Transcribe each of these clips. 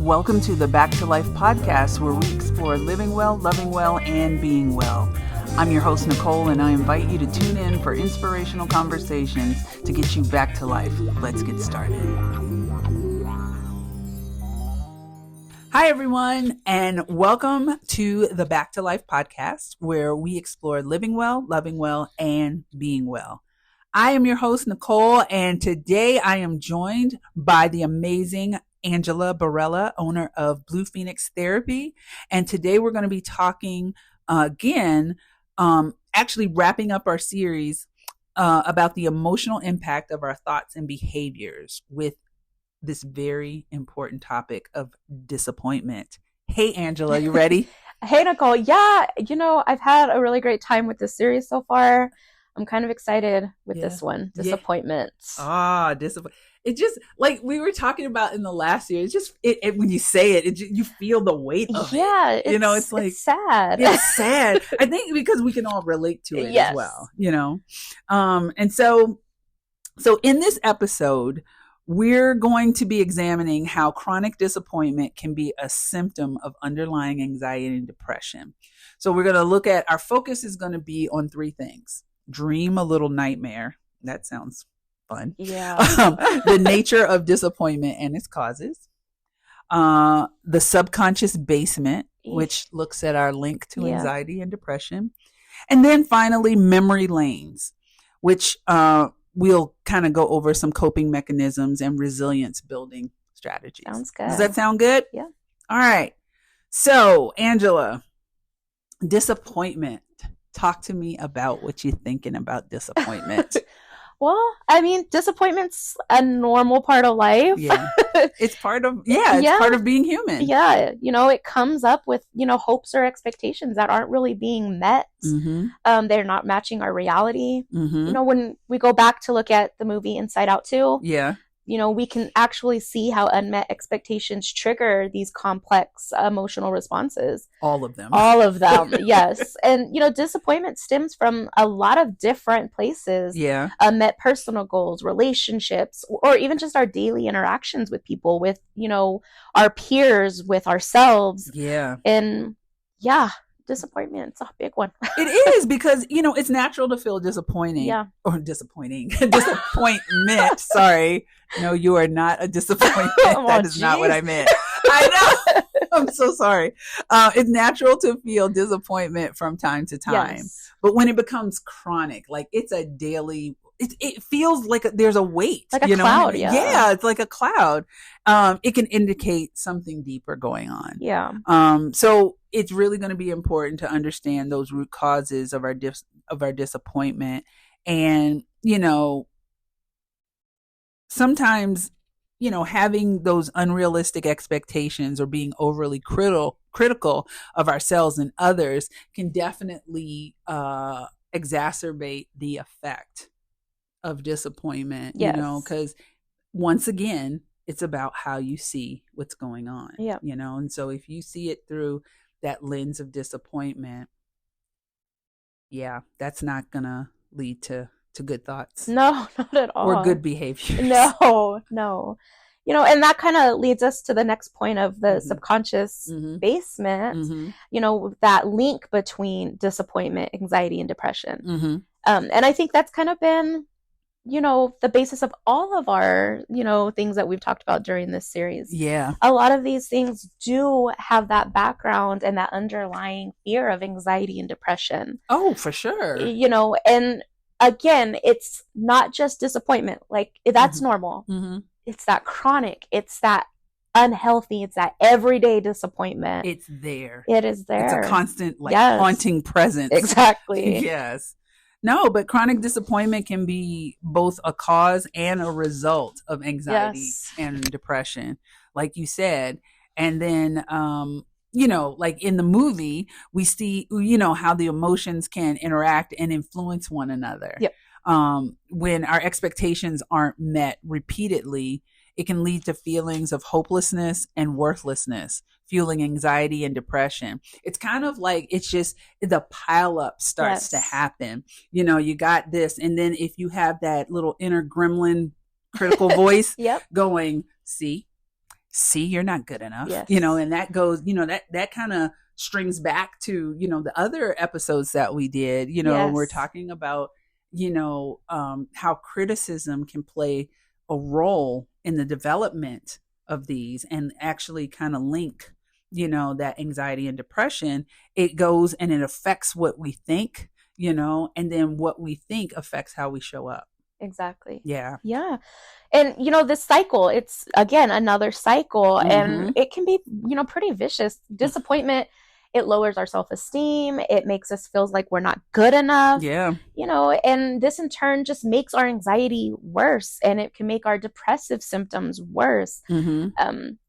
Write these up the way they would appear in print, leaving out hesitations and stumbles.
Welcome to the Back to Life podcast, where we explore living well, loving well, and being well. I'm your host, Nicole, and I invite you to tune in for inspirational conversations to get you back to life. Let's get started. Hi, everyone, and welcome to the Back to Life podcast, where we explore living well, loving well, and being well. I am your host, Nicole, and today I am joined by the amazing Angela Barella, owner of Blue Phoenix Therapy. And today we're going to be talking again, actually wrapping up our series about the emotional impact of our thoughts and behaviors with this very important topic of disappointment. Hey, Angela, you ready? Hey, Nicole. Yeah, I've had a really great time with this series so far. I'm kind of excited with this one. Disappointment. Disappointment. It just, like we were talking about in the last series, when you say it, you feel the weight of it. Yeah, it's like, it's sad. It's sad. I think because we can all relate to it as well, and so in this episode, we're going to be examining how chronic disappointment can be a symptom of underlying anxiety and depression. So we're going to look at, our focus is going to be on three things. Dream a little nightmare. That sounds fun. Yeah. The nature of disappointment and its causes. The subconscious basement, which looks at our link to anxiety and depression. And then finally, memory lanes, which we'll kind of go over some coping mechanisms and resilience building strategies. Sounds good. Does that sound good? Yeah. All right. So, Angela, disappointment. Talk to me about what you're thinking about disappointment. Well, I mean, disappointment's a normal part of life. Yeah. It's part of being human. Yeah. It comes up with, hopes or expectations that aren't really being met. Mm-hmm. They're not matching our reality. Mm-hmm. When we go back to look at the movie Inside Out 2, yeah, we can actually see how unmet expectations trigger these complex emotional responses. All of them. Yes. And, disappointment stems from a lot of different places. Yeah. Unmet personal goals, relationships, or even just our daily interactions with people, with, our peers, with ourselves. Yeah. And disappointment. It's a big one. It is, because, it's natural to feel disappointing. Yeah. Or disappointing. Disappointment. Sorry. No, you are not a disappointment. That is not what I meant. I know. I'm so sorry. It's natural to feel disappointment from time to time. Yes. But when it becomes chronic, like it's a daily, it feels like there's a weight. Like a cloud, Yeah, it's like a cloud. It can indicate something deeper going on. Yeah. So it's really going to be important to understand those root causes of our disappointment. And, sometimes, having those unrealistic expectations or being overly critical of ourselves and others can definitely exacerbate the effect of disappointment, because once again, it's about how you see what's going on, and so if you see it through that lens of disappointment, that's not gonna lead to good thoughts. No, not at all. Or good behavior. No. And that kind of leads us to the next point of the subconscious basement, that link between disappointment, anxiety, and depression. And I think that's kind of been, the basis of all of our, things that we've talked about during this series. Yeah. A lot of these things do have that background and that underlying fear of anxiety and depression. Oh, for sure. And again, it's not just disappointment. Like, that's normal. It's that chronic, it's that unhealthy, it's that everyday disappointment. It's there. It is there. It's a constant, haunting presence. Exactly. Yes. No, but chronic disappointment can be both a cause and a result of anxiety and depression, like you said. And then, like in the movie, we see, how the emotions can interact and influence one another. Yep. When our expectations aren't met repeatedly, it can lead to feelings of hopelessness and worthlessness, fueling anxiety and depression. It's kind of like, it's just the pile up starts to happen. You got this. And then if you have that little inner gremlin critical voice going, see, see, you're not good enough, Yes. and that goes, that kind of strings back to, the other episodes that we did, Yes. we're talking about, how criticism can play a role in the development of these and actually kind of link, that anxiety and depression. It goes and it affects what we think, and then what we think affects how we show up. Exactly. Yeah. Yeah. And, this cycle, it's, again, another cycle, and it can be, pretty vicious. Disappointment, it lowers our self-esteem. It makes us feel like we're not good enough. Yeah. And this in turn just makes our anxiety worse, and it can make our depressive symptoms worse.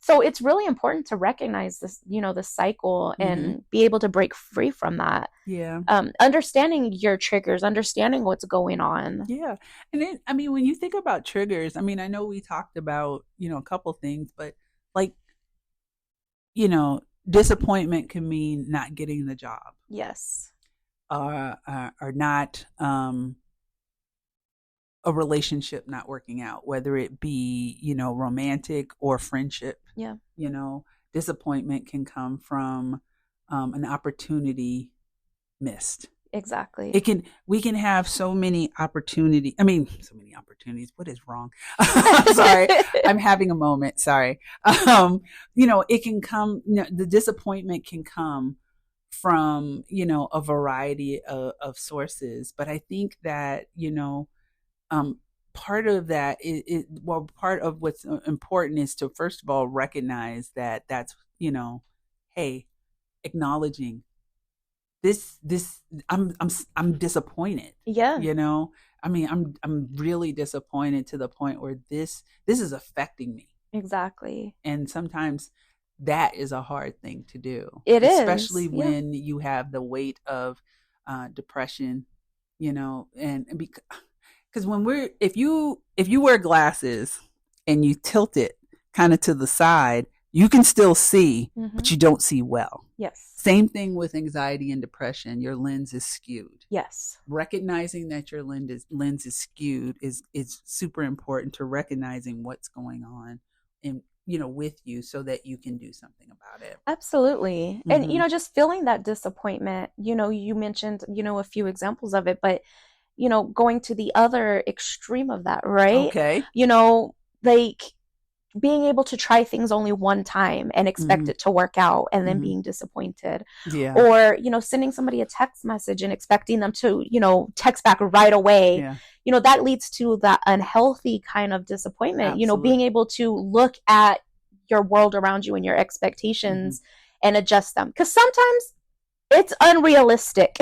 So it's really important to recognize this, the cycle and be able to break free from that. Yeah. Understanding your triggers, understanding what's going on. Yeah. And then, when you think about triggers, I know we talked about, a couple things, but like, disappointment can mean not getting the job. Yes. Or not, a relationship not working out, whether it be, romantic or friendship. Yeah. Disappointment can come from an opportunity missed. Exactly. We can have so many opportunities. What is wrong? Sorry. I'm having a moment. Sorry. It can come, the disappointment can come from, a variety of sources. But I think that, part of that part of what's important is to, first of all, recognize that that's, hey, acknowledging this I'm disappointed. Yeah. I'm really disappointed to the point where this is affecting me. Exactly. And sometimes that is a hard thing to do. It is. Especially when you have the weight of depression, and because if you wear glasses and you tilt it kind of to the side, you can still see, but you don't see well. Yes. Same thing with anxiety and depression. Your lens is skewed. Yes. Recognizing that your lens is skewed is super important to recognizing what's going on and, with you, so that you can do something about it. Absolutely. And, just feeling that disappointment, you mentioned, a few examples of it, but, going to the other extreme of that, right? Okay. Like being able to try things only one time and expect it to work out, and then being disappointed. Yeah. Or, sending somebody a text message and expecting them to, text back right away. Yeah. That leads to that unhealthy kind of disappointment. Absolutely. Being able to look at your world around you and your expectations and adjust them. Because sometimes it's unrealistic.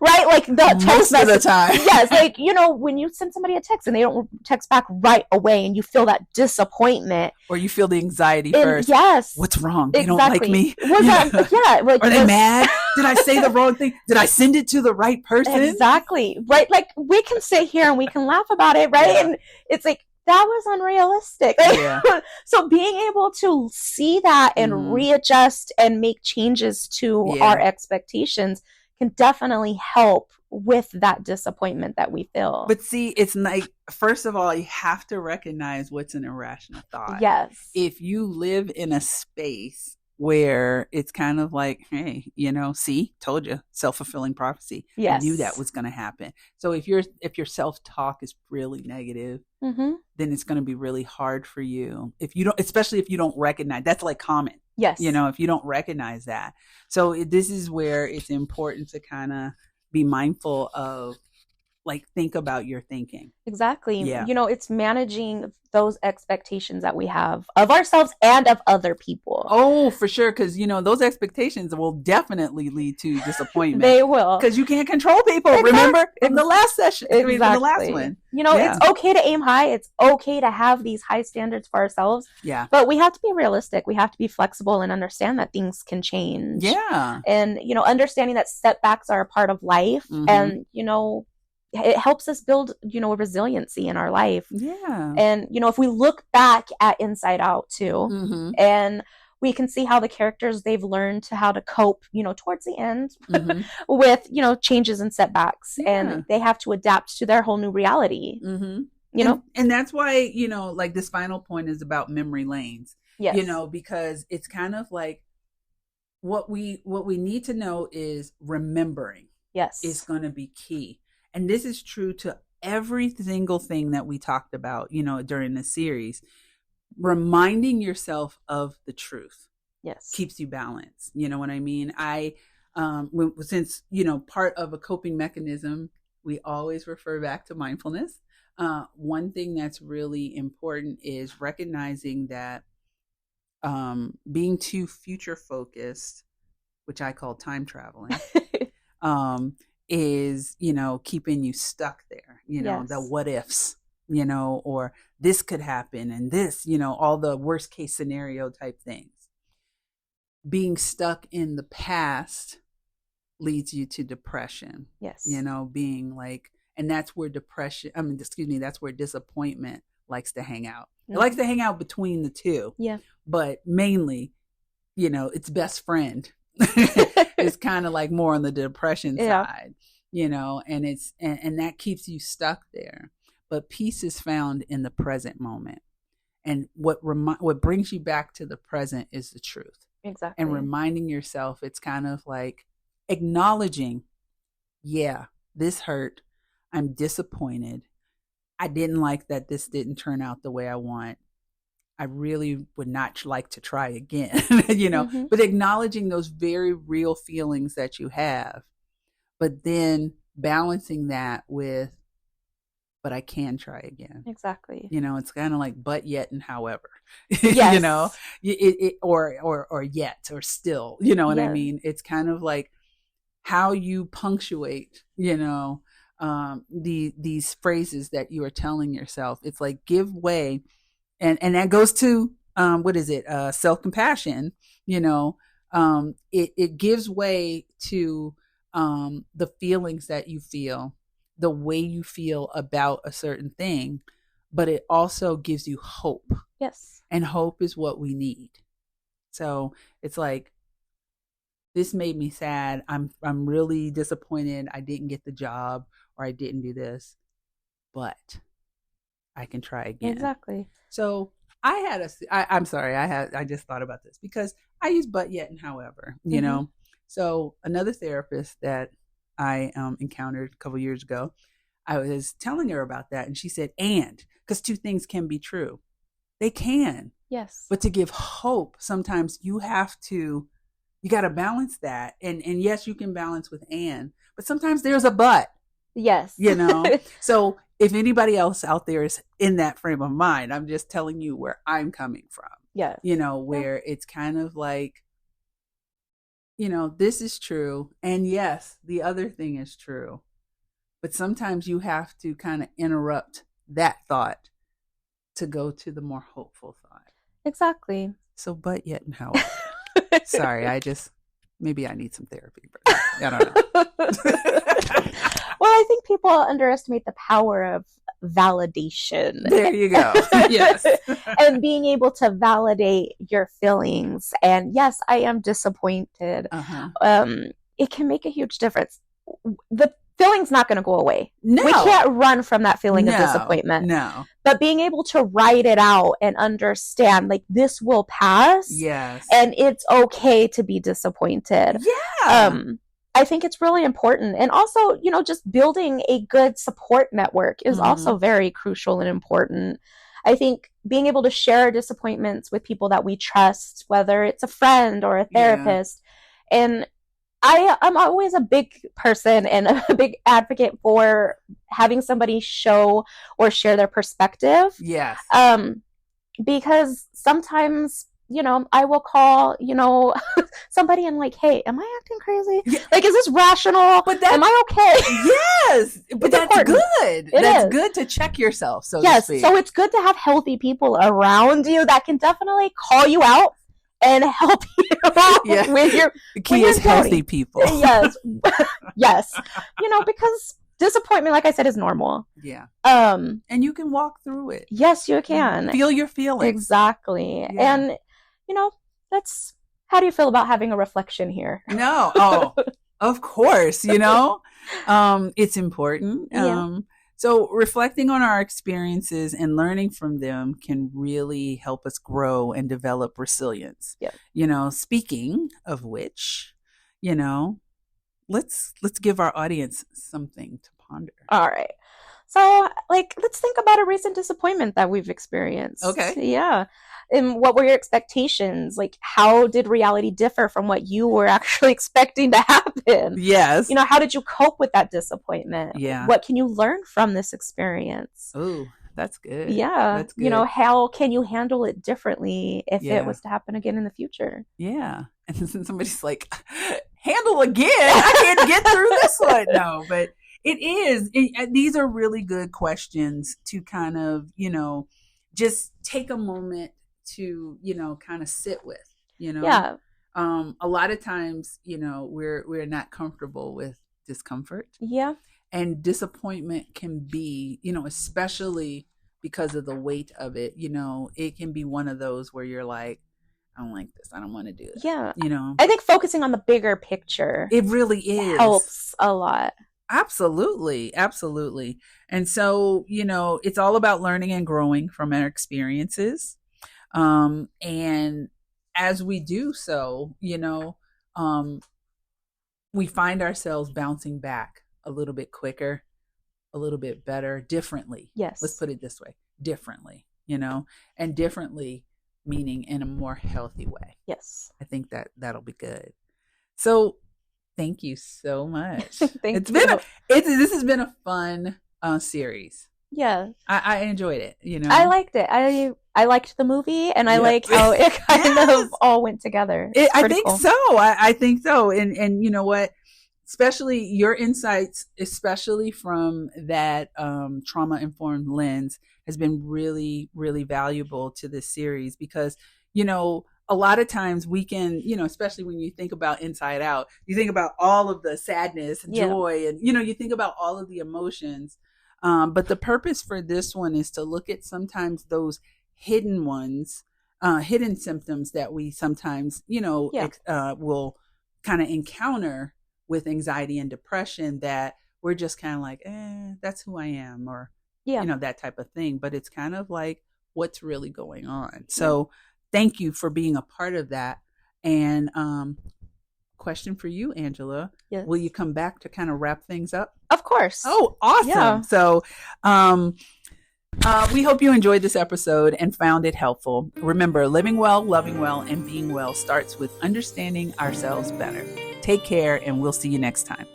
Right? Like the text most of the time. Yes. Like, when you send somebody a text and they don't text back right away, and you feel that disappointment. Or you feel the anxiety first. Yes. What's wrong? They don't like me? Like, are they mad? Did I say the wrong thing? Did I send it to the right person? Exactly. Right? Like, we can sit here and we can laugh about it, right? Yeah. And it's like, that was unrealistic. Yeah. So being able to see that and readjust and make changes to our expectations can definitely help with that disappointment that we feel. But see, it's like, first of all, you have to recognize what's an irrational thought. Yes. If you live in a space where it's kind of like, hey, see, told you, self-fulfilling prophecy. Yes. I knew that was going to happen. So if your self-talk is really negative, then it's going to be really hard for you. Especially if you don't recognize, that's like common. Yes. If you don't recognize that. So this is where it's important to kind of be mindful of, like, think about your thinking. Exactly. Yeah. It's managing those expectations that we have of ourselves and of other people. Oh, for sure. Because, those expectations will definitely lead to disappointment. They will. Because you can't control people. Exactly. Remember from the last session. Exactly. From the last one. It's okay to aim high. It's okay to have these high standards for ourselves. Yeah. But we have to be realistic. We have to be flexible and understand that things can change. Yeah. And, understanding that setbacks are a part of life. And, it helps us build, a resiliency in our life. Yeah. And, if we look back at Inside Out too, and we can see how the characters, they've learned how to cope, towards the end with, changes and setbacks, and they have to adapt to their whole new reality. you know? And that's why, like this final point is about memory lanes, Yes. because it's kind of like what we need to know is remembering is going to be key. And this is true to every single thing that we talked about, during the series. Reminding yourself of the truth keeps you balanced. You know what I mean? Since, part of a coping mechanism, we always refer back to mindfulness. One thing that's really important is recognizing that being too future focused, which I call time traveling, is, keeping you stuck there, the what ifs, or this could happen and this, all the worst case scenario type things. Being stuck in the past leads you to depression. Yes. Being like, and that's where that's where disappointment likes to hang out. It likes to hang out between the two. Yeah. But mainly, its best friend is kind of like more on the depression side, and it's, and that keeps you stuck there. But peace is found in the present moment. And what brings you back to the present is the truth. Exactly. And reminding yourself, it's kind of like acknowledging, yeah, this hurt. I'm disappointed. I didn't like that this didn't turn out the way I want. I really would not like to try again, mm-hmm. But acknowledging those very real feelings that you have, but then balancing that with, but I can try again. Exactly. It's kind of like, but yet and however, yes. Or yet, or still, what I mean? It's kind of like how you punctuate, these phrases that you are telling yourself. It's like, give way. And that goes to, self-compassion, it gives way to the feelings that you feel, the way you feel about a certain thing, but it also gives you hope. Yes. And hope is what we need. So it's like, this made me sad. I'm really disappointed I didn't get the job, or I didn't do this, but I can try again. Exactly. So I'm sorry, I just thought about this because I use but yet and however, mm-hmm. So another therapist that I encountered a couple years ago, I was telling her about that, and she said, because two things can be true. They can. Yes. But to give hope, sometimes you got to balance that. And yes, you can balance with but sometimes there's a but. Yes. So if anybody else out there is in that frame of mind, I'm just telling you where I'm coming from. Yes. Where it's kind of like, this is true. And yes, the other thing is true. But sometimes you have to kind of interrupt that thought to go to the more hopeful thought. Exactly. So, but yet and however. Sorry, maybe I need some therapy. But I don't know. Well, I think people underestimate the power of validation. There you go. Yes. And being able to validate your feelings. And yes, I am disappointed. Uh-huh. It can make a huge difference. The feeling's not going to go away. No. We can't run from that feeling of disappointment. No. But being able to write it out and understand, like, this will pass. Yes. And it's okay to be disappointed. Yeah. I think it's really important. And also, just building a good support network is mm-hmm. also very crucial and important. I think being able to share disappointments with people that we trust, whether it's a friend or a therapist. Yeah. And I'm always a big person and a big advocate for having somebody show or share their perspective. Yes. Because sometimes, I will call, somebody and like, hey, am I acting crazy? Yeah. Like, is this rational? But am I okay? Yes. But that's important. Good. That's good to check yourself, so to speak. So it's good to have healthy people around you that can definitely call you out and help you with your... The key is healthy people. Yes. Yes. Because disappointment, like I said, is normal. Yeah. And you can walk through it. Yes, you can. Feel your feelings. Exactly. Yeah. And, how do you feel about having a reflection here? No. Oh, of course, it's important. So reflecting on our experiences and learning from them can really help us grow and develop resilience. Yep. Speaking of which, let's give our audience something to ponder. All right. So, let's think about a recent disappointment that we've experienced. Okay. Yeah. And what were your expectations? How did reality differ from what you were actually expecting to happen? Yes. How did you cope with that disappointment? Yeah. What can you learn from this experience? Oh, that's good. Yeah. That's good. How can you handle it differently if it was to happen again in the future? Yeah. And then somebody's like, handle again? I can't get through this one. No, but it is. These are really good questions to kind of, just take a moment to, kind of sit with, Yeah. A lot of times, we're not comfortable with discomfort. Yeah. And disappointment can be, especially because of the weight of it, it can be one of those where you're like, I don't like this. I don't want to do this. Yeah. I think focusing on the bigger picture. It really is. Helps a lot. Absolutely. Absolutely. And so, it's all about learning and growing from our experiences. And as we do so, we find ourselves bouncing back a little bit quicker, a little bit better, differently. Yes. Let's put it this way, differently, and differently meaning in a more healthy way. Yes. I think that'll be good. So thank you so much. This has been a fun series. Yeah. I enjoyed it, I liked it. I liked the movie, and I like how it kind of all went together. I think cool. So. I think so. And you know what? Especially your insights, especially from that trauma-informed lens, has been really, really valuable to this series because, a lot of times we can, especially when you think about Inside Out, you think about all of the sadness, joy, and, you think about all of the emotions. But the purpose for this one is to look at sometimes those hidden ones, hidden symptoms that we sometimes, will kind of encounter with anxiety and depression that we're just kind of like, that's who I am, or, that type of thing. But it's kind of like what's really going on. So thank you for being a part of that. And question for you, Angela. Yes. Will you come back to kind of wrap things up? Of course. Oh, awesome. Yeah. So we hope you enjoyed this episode and found it helpful. Remember, living well, loving well, and being well starts with understanding ourselves better. Take care, and we'll see you next time.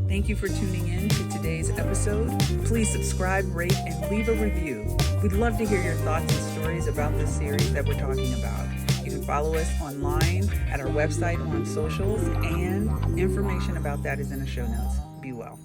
Thank you for tuning in to today's episode. Please subscribe, rate, and leave a review. We'd love to hear your thoughts and stories about this series that we're talking about. You can follow us online at our website, on socials, and information about that is in the show notes. Be well.